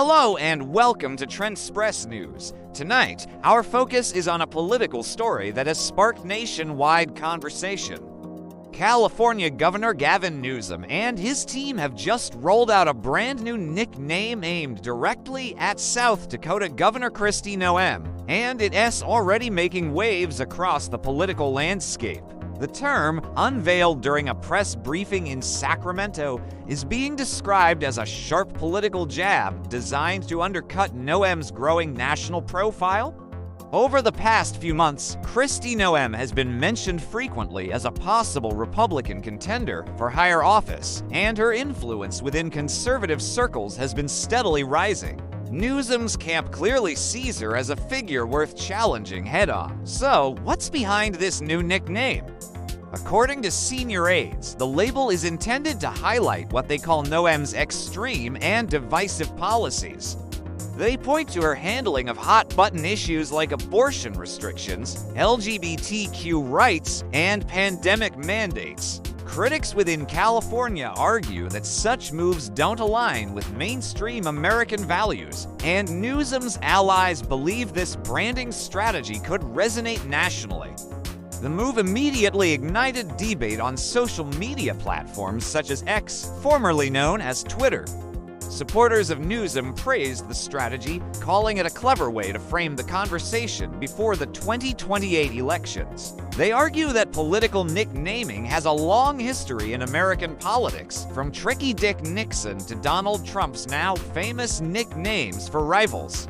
Hello and welcome to Trendspress News. Tonight, our focus is on a political story that has sparked nationwide conversation. California Governor Gavin Newsom and his team have just rolled out a brand new nickname aimed directly at South Dakota Governor Kristi Noem, and it is already making waves across the political landscape. The term, unveiled during a press briefing in Sacramento, is being described as a sharp political jab designed to undercut Noem's growing national profile. Over the past few months, Kristi Noem has been mentioned frequently as a possible Republican contender for higher office, and her influence within conservative circles has been steadily rising. Newsom's camp clearly sees her as a figure worth challenging head-on. So, what's behind this new nickname? According to senior aides, the label is intended to highlight what they call Noem's extreme and divisive policies. They point to her handling of hot-button issues like abortion restrictions, LGBTQ rights, and pandemic mandates. Critics within California argue that such moves don't align with mainstream American values, and Newsom's allies believe this branding strategy could resonate nationally. The move immediately ignited debate on social media platforms such as X, formerly known as Twitter. Supporters of Newsom praised the strategy, calling it a clever way to frame the conversation before the 2028 elections. They argue that political nicknaming has a long history in American politics, from Tricky Dick Nixon to Donald Trump's now famous nicknames for rivals.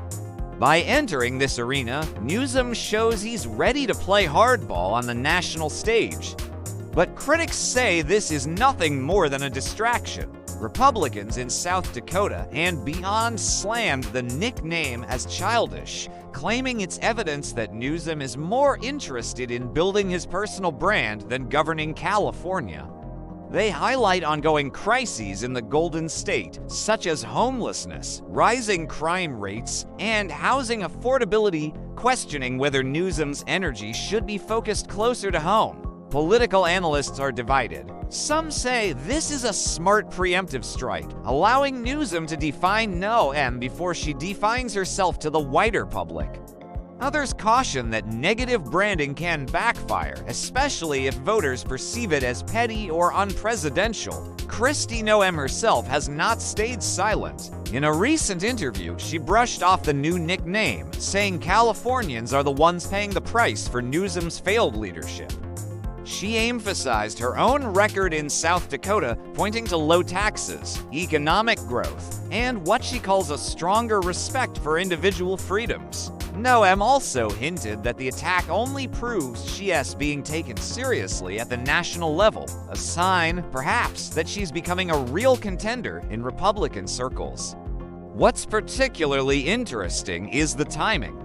By entering this arena, Newsom shows he's ready to play hardball on the national stage. But critics say this is nothing more than a distraction. Republicans in South Dakota and beyond slammed the nickname as childish, claiming it's evidence that Newsom is more interested in building his personal brand than governing California. They highlight ongoing crises in the Golden State, such as homelessness, rising crime rates, and housing affordability, questioning whether Newsom's energy should be focused closer to home. Political analysts are divided. Some say this is a smart preemptive strike, allowing Newsom to define Noem before she defines herself to the wider public. Others caution that negative branding can backfire, especially if voters perceive it as petty or unpresidential. Kristi Noem herself has not stayed silent. In a recent interview, she brushed off the new nickname, saying Californians are the ones paying the price for Newsom's failed leadership. She emphasized her own record in South Dakota, pointing to low taxes, economic growth, and what she calls a stronger respect for individual freedoms. Noem also hinted that the attack only proves she is being taken seriously at the national level, a sign, perhaps, that she's becoming a real contender in Republican circles. What's particularly interesting is the timing.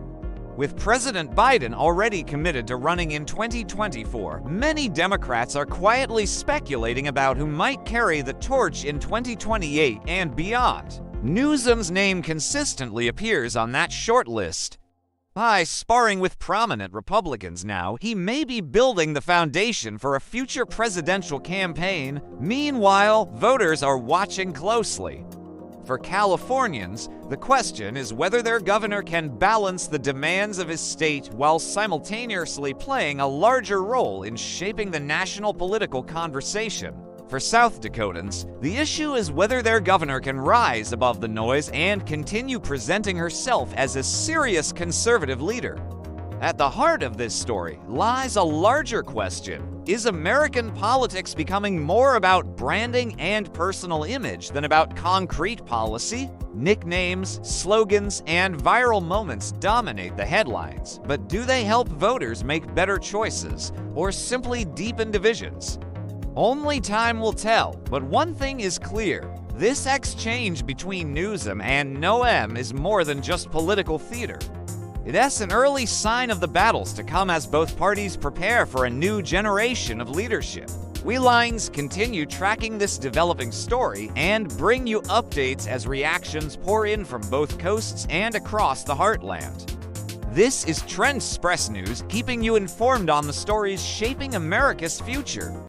With President Biden already committed to running in 2024, many Democrats are quietly speculating about who might carry the torch in 2028 and beyond. Newsom's name consistently appears on that short list. By sparring with prominent Republicans now, he may be building the foundation for a future presidential campaign. Meanwhile, voters are watching closely. For Californians, the question is whether their governor can balance the demands of his state while simultaneously playing a larger role in shaping the national political conversation. For South Dakotans, the issue is whether their governor can rise above the noise and continue presenting herself as a serious conservative leader. At the heart of this story lies a larger question. Is American politics becoming more about branding and personal image than about concrete policy? Nicknames, slogans, and viral moments dominate the headlines, but do they help voters make better choices or simply deepen divisions? Only time will tell, but one thing is clear. This exchange between Newsom and Noem is more than just political theater. It is an early sign of the battles to come as both parties prepare for a new generation of leadership. We Lines continue tracking this developing story and bring you updates as reactions pour in from both coasts and across the heartland. This is Trendspress News, keeping you informed on the stories shaping America's future.